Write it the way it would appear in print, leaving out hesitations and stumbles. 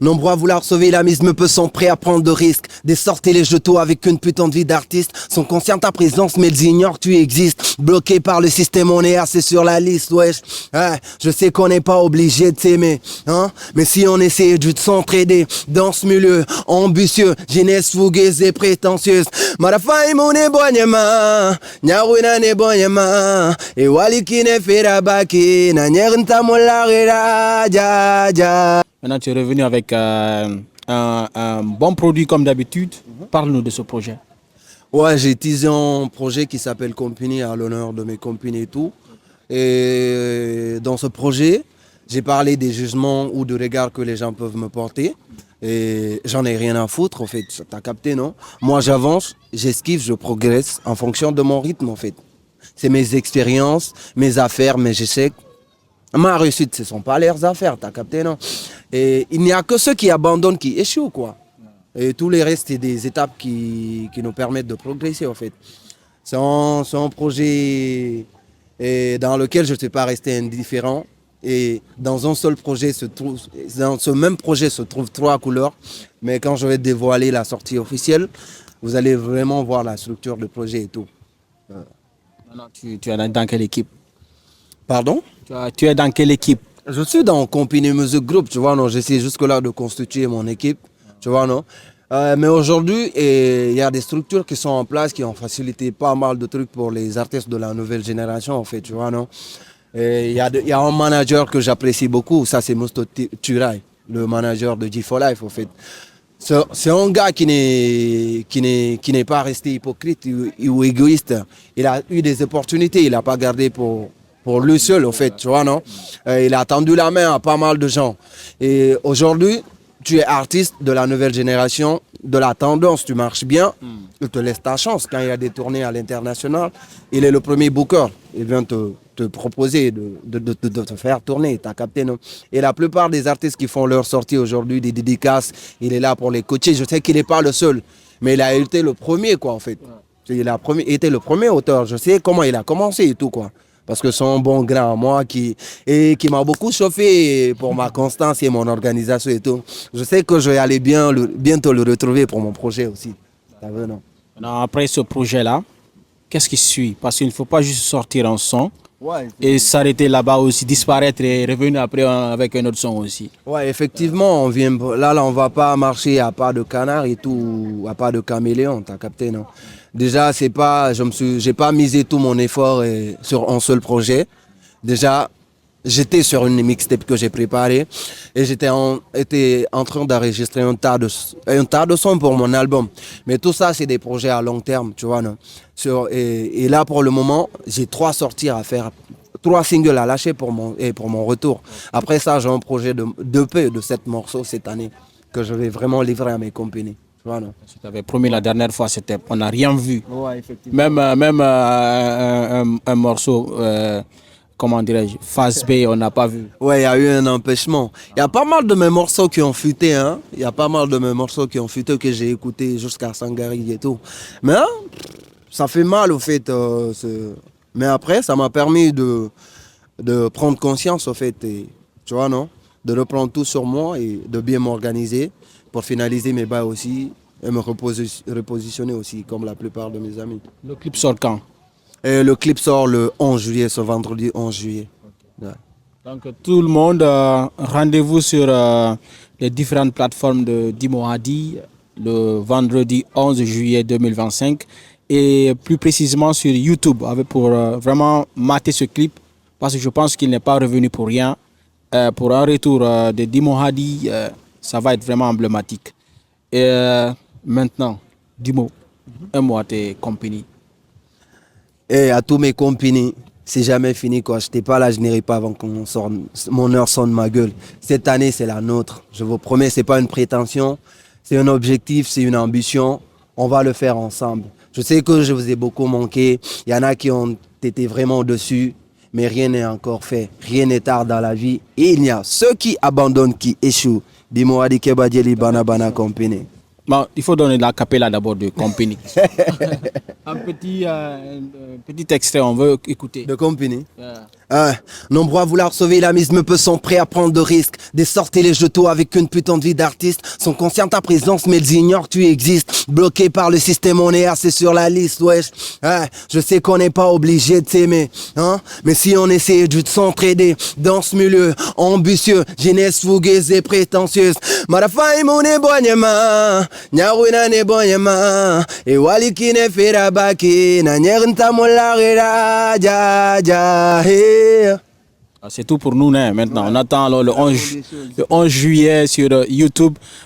Nombreux à vouloir sauver la mise, me peu sont prêts à prendre de risques. Des sorties jeux tôt avec une putain de vie d'artiste. Sont conscients de ta présence, mais ils ignorent que tu existes. Bloqué par le système, on est assez sur la liste, wesh. Je sais qu'on n'est pas obligé de s'aimer, hein. Mais si on essaie de s'entraider dans ce milieu ambitieux, jeunesse fougueuse et prétentieuse. Marafai mon éboignement, nyaruna n'éboignement. Et waliki ne ferabaki, na nyerinta molarera, ja, ja. Maintenant, tu es revenu avec un bon produit comme d'habitude. Parle-nous de ce projet. Ouais, j'ai teasé un projet qui s'appelle Company à l'honneur de mes compagnes et tout. Et dans ce projet, j'ai parlé des jugements ou de regards que les gens peuvent me porter. Et j'en ai rien à foutre, en fait. T'as capté, non? Moi, j'avance, j'esquive, je progresse en fonction de mon rythme, en fait. C'est mes expériences, mes affaires, mes échecs. Ma réussite, ce ne sont pas leurs affaires, t'as capté, non? Et il n'y a que ceux qui abandonnent qui échouent, quoi. Et tous les restes, c'est des étapes qui nous permettent de progresser, en fait. C'est un projet dans lequel je ne suis pas resté indifférent. Et dans un seul projet, dans ce même projet se trouvent 3 couleurs. Mais quand je vais dévoiler la sortie officielle, vous allez vraiment voir la structure du projet et tout. Tu es dans quelle équipe? Pardon? Tu es dans quelle équipe? Je suis dans Company Music Group, tu vois, non? J'essaie jusque-là de constituer mon équipe, tu vois, non? Mais aujourd'hui, il y a des structures qui sont en place qui ont facilité pas mal de trucs pour les artistes de la nouvelle génération, en fait, tu vois, non? Il y a un manager que j'apprécie beaucoup, ça c'est Musto Turay, le manager de G4Life, en fait. C'est un gars qui n'est pas resté hypocrite ou égoïste. Il a eu des opportunités, il n'a pas gardé pour lui seul, en fait, tu vois, non? Il a tendu la main à pas mal de gens. Et aujourd'hui, tu es artiste de la nouvelle génération, de la tendance, tu marches bien, il te laisse ta chance. Quand il y a des tournées à l'international, il est le premier booker. Il vient te proposer de te faire tourner, t'as capté, non? Et la plupart des artistes qui font leur sortie aujourd'hui, des dédicaces, il est là pour les coacher. Je sais qu'il n'est pas le seul, mais il a été le premier, quoi, en fait. Il a été le premier auteur. Je sais comment il a commencé et tout, quoi. Parce que c'est un bon grand à moi qui m'a beaucoup chauffé pour ma constance et mon organisation et tout. Je sais que je vais aller bientôt le retrouver pour mon projet aussi. T'as vu, non? Maintenant, après ce projet-là, qu'est-ce qui suit? Parce qu'il ne faut pas juste sortir un son et s'arrêter là-bas aussi, disparaître et revenir après avec un autre son aussi. Ouais, effectivement, on ne va pas marcher à pas de canard et tout, à pas de caméléon, t'as capté, non? Déjà, j'ai pas misé tout mon effort sur un seul projet. Déjà, j'étais sur une mixtape que j'ai préparée et j'étais en train d'enregistrer un tas de sons pour mon album. Mais tout ça, c'est des projets à long terme, tu vois, non? Et là, pour le moment, j'ai 3 sorties à faire, 3 singles à lâcher pour mon retour. Après ça, j'ai un projet de 7 morceaux cette année que je vais vraiment livrer à mes compagnies. Voilà. Tu t'avais promis la dernière fois, on n'a rien vu. Ouais, effectivement. Même un morceau, comment dirais-je, phase B, on n'a pas vu. Ouais, il y a eu un empêchement. Il y a pas mal de mes morceaux qui ont fuité, hein. Il y a pas mal de mes morceaux qui ont fuité que j'ai écouté jusqu'à Sangari et tout. Mais hein, ça fait mal au fait. Mais après, ça m'a permis de prendre conscience au fait. Et, tu vois, non? De reprendre tout sur moi et de bien m'organiser pour finaliser mes bails aussi et me repositionner aussi, comme la plupart de mes amis. Le clip sort quand? Et le clip sort le 11 juillet, ce vendredi 11 juillet. Ouais. Donc tout le monde, rendez-vous sur les différentes plateformes de Dimo Hadi le vendredi 11 juillet 2025 et plus précisément sur YouTube pour vraiment mater ce clip parce que je pense qu'il n'est pas revenu pour rien. Pour un retour de Dimo Hadi, ça va être vraiment emblématique. Et maintenant, Dimo, un mot à tes compagnies. Et à tous mes compagnies, c'est jamais fini quoi. Je n'étais pas là, je n'irai pas avant que mon heure sonne ma gueule. Cette année, c'est la nôtre. Je vous promets, ce n'est pas une prétention, c'est un objectif, c'est une ambition. On va le faire ensemble. Je sais que je vous ai beaucoup manqué. Il y en a qui ont été vraiment dessus, mais rien n'est encore fait. Rien n'est tard dans la vie. Et il y a ceux qui abandonnent, qui échouent. Dimo Hadi Kebadjeli Bana Bana Company. Bon, il faut donner la capella d'abord de Company. un petit extrait, on veut écouter. De Company. Nombreux à vouloir sauver la mise, me peu sont prêts à prendre de risques. Des sorties je taux avec une putain de vie d'artiste. Sont conscients de ta présence, mais ils ignorent que tu existes. Bloqué par le système, on est assez sur la liste, wesh. Je sais qu'on n'est pas obligé de s'aimer, hein. Mais si on essaie de s'entraider dans ce milieu ambitieux, jeunesse fougueuse et prétentieuse. Marafai mon ébonnement, nyaruna nebonnement. Et waliki ne ferabaki, na nyerinta molarera, ja, hey. C'est tout pour nous, hein, maintenant. On attend alors le 11 juillet sur YouTube.